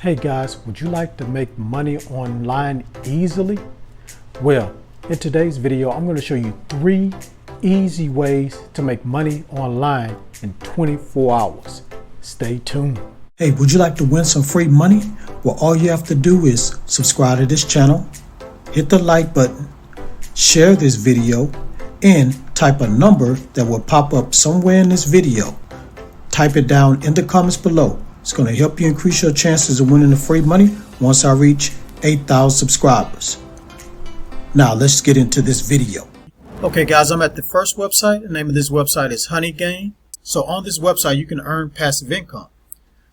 Hey guys, would you like to make money online easily? Well, in today's video, I'm going to show you 3 easy ways to make money online in 24 hours. Stay tuned. Hey, would you like to win some free money? Well, all you have to do is subscribe to this channel, hit the like button, share this video, and type a number that will pop up somewhere in this video. Type it down in the comments below. It's going to help you increase your chances of winning the free money once I reach 8,000 subscribers. Now let's get into this video. Okay guys, I'm at the first website. The name of this website is Honeygain. So on this website you can earn passive income.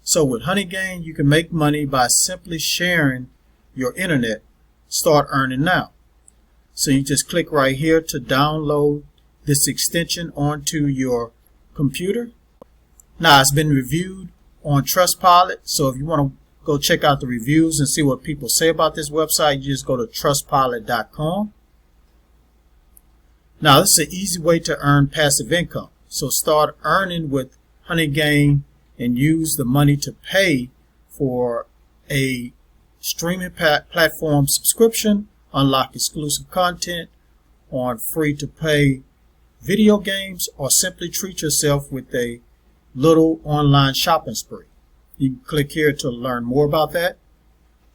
So with Honeygain you can make money by simply sharing your internet. Start earning now. So you just click right here to download this extension onto your computer. Now it's been reviewed on Trustpilot, so if you want to go check out the reviews and see what people say about this website, you just go to trustpilot.com. Now this is an easy way to earn passive income. So start earning with Honeygain and use the money to pay for a streaming platform subscription, unlock exclusive content on free-to-play video games, or simply treat yourself with a little online shopping spree. You can click here to learn more about that.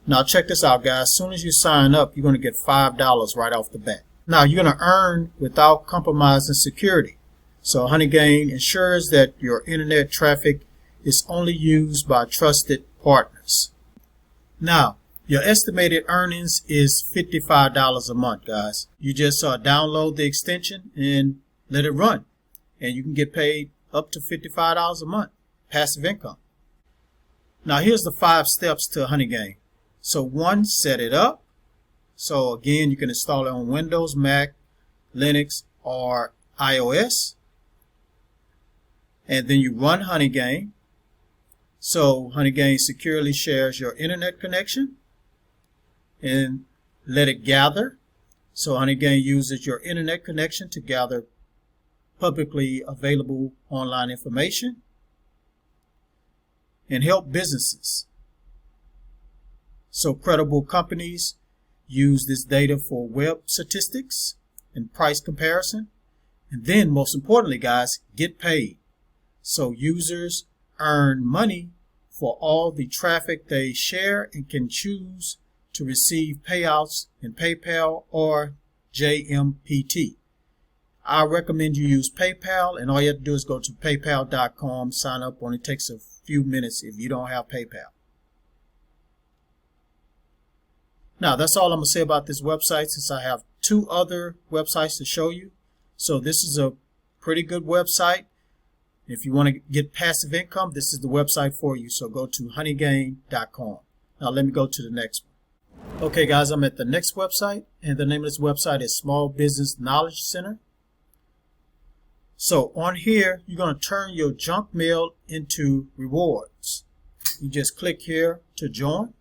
Now check this out guys, as soon as you sign up you're going to get $5 right off the bat. Now you're going to earn without compromising security. So Honeygain ensures that your internet traffic is only used by trusted partners. Now your estimated earnings is $55 a month guys. You just download the extension and let it run, and you can get paid up to $55 a month, passive income. Now here's the 5 steps to Honeygain. So 1, set it up. So again, you can install it on Windows, Mac, Linux, or iOS. And then you run Honeygain. So Honeygain securely shares your internet connection and let it gather. So Honeygain uses your internet connection to gather publicly available online information and help businesses. So credible companies use this data for web statistics and price comparison. And then most importantly guys, get paid. So users earn money for all the traffic they share and can choose to receive payouts in PayPal or JMPT. I recommend you use PayPal, and all you have to do is go to paypal.com, sign up. Only takes a few minutes if you don't have PayPal. Now that's all I'm going to say about this website, since I have 2 other websites to show you. So this is a pretty good website. If you want to get passive income, this is the website for you. So go to honeygain.com. Now let me go to the next one. Okay guys, I'm at the next website, and the name of this website is Small Business Knowledge Center. So on here, you're going to turn your junk mail into rewards. You just click here to join.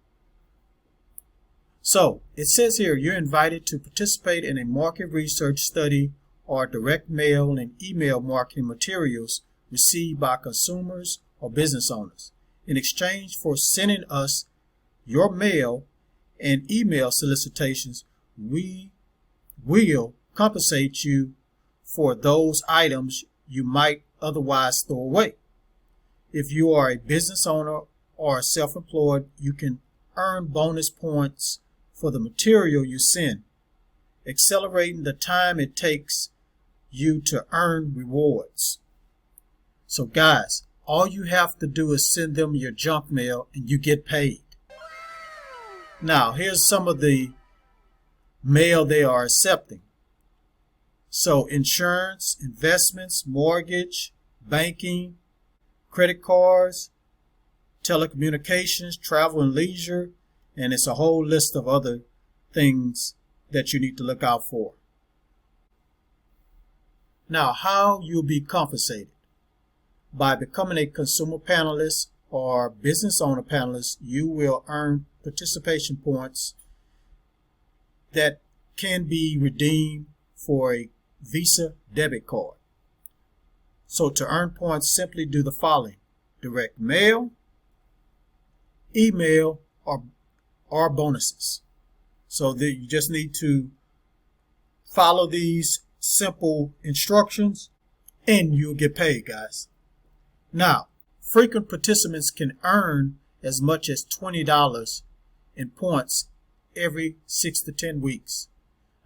So it says here you're invited to participate in a market research study or direct mail and email marketing materials received by consumers or business owners. In exchange for sending us your mail and email solicitations, we will compensate you for those items you might otherwise throw away. If you are a business owner or self-employed, you can earn bonus points for the material you send, accelerating the time it takes you to earn rewards. So guys, all you have to do is send them your junk mail and you get paid. Now here's some of the mail they are accepting. So insurance, investments, mortgage, banking, credit cards, telecommunications, travel and leisure, and it's a whole list of other things that you need to look out for. Now, how you'll be compensated? By becoming a consumer panelist or business owner panelist, you will earn participation points that can be redeemed for a Visa debit card. So to earn points, simply do the following: direct mail, email, or bonuses. So that you just need to follow these simple instructions and you'll get paid, guys. Now, frequent participants can earn as much as $20 in points every 6 to 10 weeks.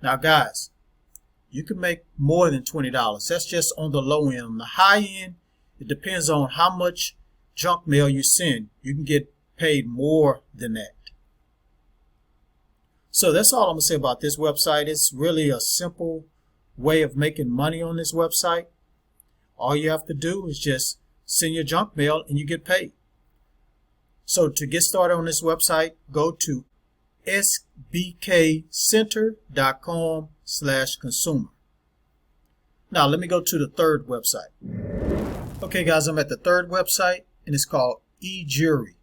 Now, guys, you can make more than $20. That's just on the low end. On the high end, it depends on how much junk mail you send. You can get paid more than that. So that's all I'm going to say about this website. It's really a simple way of making money on this website. All you have to do is just send your junk mail and you get paid. So to get started on this website, go to sbkcenter.com/consumer. Now let me go to the third website. Okay guys, I'm at the third website and it's called EJury.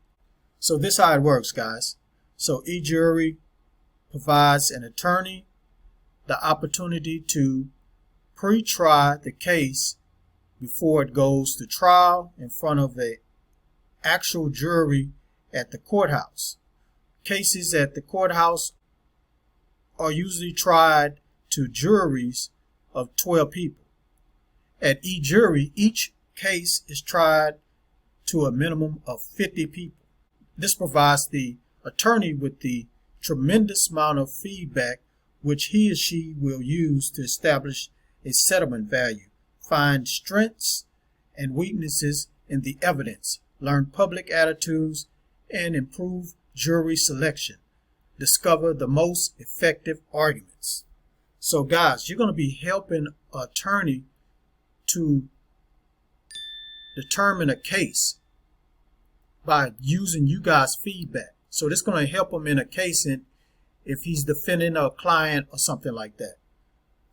So this is how it works, guys. So EJury provides an attorney the opportunity to pre-try the case before it goes to trial in front of an actual jury at the courthouse. Cases at the courthouse are usually tried to juries of 12 people. At EJury, each case is tried to a minimum of 50 people. This provides the attorney with the tremendous amount of feedback which he or she will use to establish a settlement value, find strengths and weaknesses in the evidence, learn public attitudes, and improve jury selection. Discover the most effective arguments. So guys, you're going to be helping an attorney to determine a case by using you guys' feedback. So this is going to help him in a case if he's defending a client or something like that.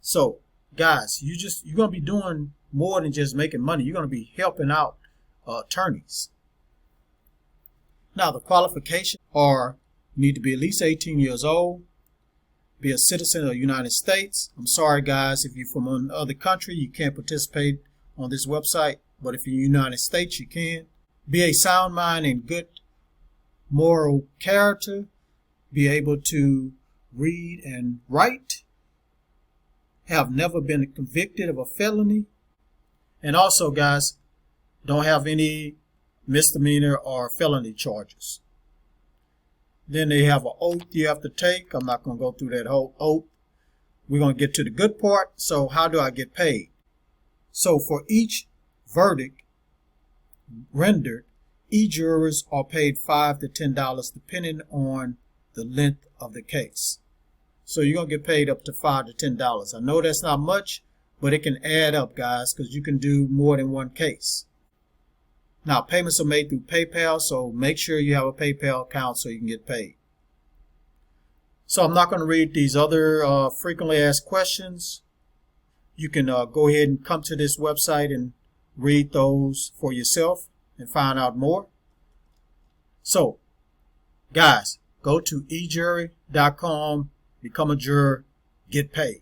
So guys, you're going to be doing more than just making money. You're going to be helping out attorneys. Now the qualifications are you need to be at least 18 years old, be a citizen of the United States. I'm sorry guys, if you're from another country, you can't participate on this website, but if you're in the United States, you can. Be a sound mind and good moral character, be able to read and write, have never been convicted of a felony, and also guys, don't have any misdemeanor or felony charges. Then they have an oath you have to take. I'm not going to go through that whole oath. We're going to get to the good part. So how do I get paid? So for each verdict rendered, e-jurors are paid $5 to $10 depending on the length of the case. So you're going to get paid up to $5 to $10. I know that's not much, but it can add up, guys, because you can do more than one case. Now, payments are made through PayPal, so make sure you have a PayPal account so you can get paid. So I'm not going to read these other frequently asked questions. You can go ahead and come to this website and read those for yourself and find out more. So, guys, go to ejury.com, become a juror, get paid.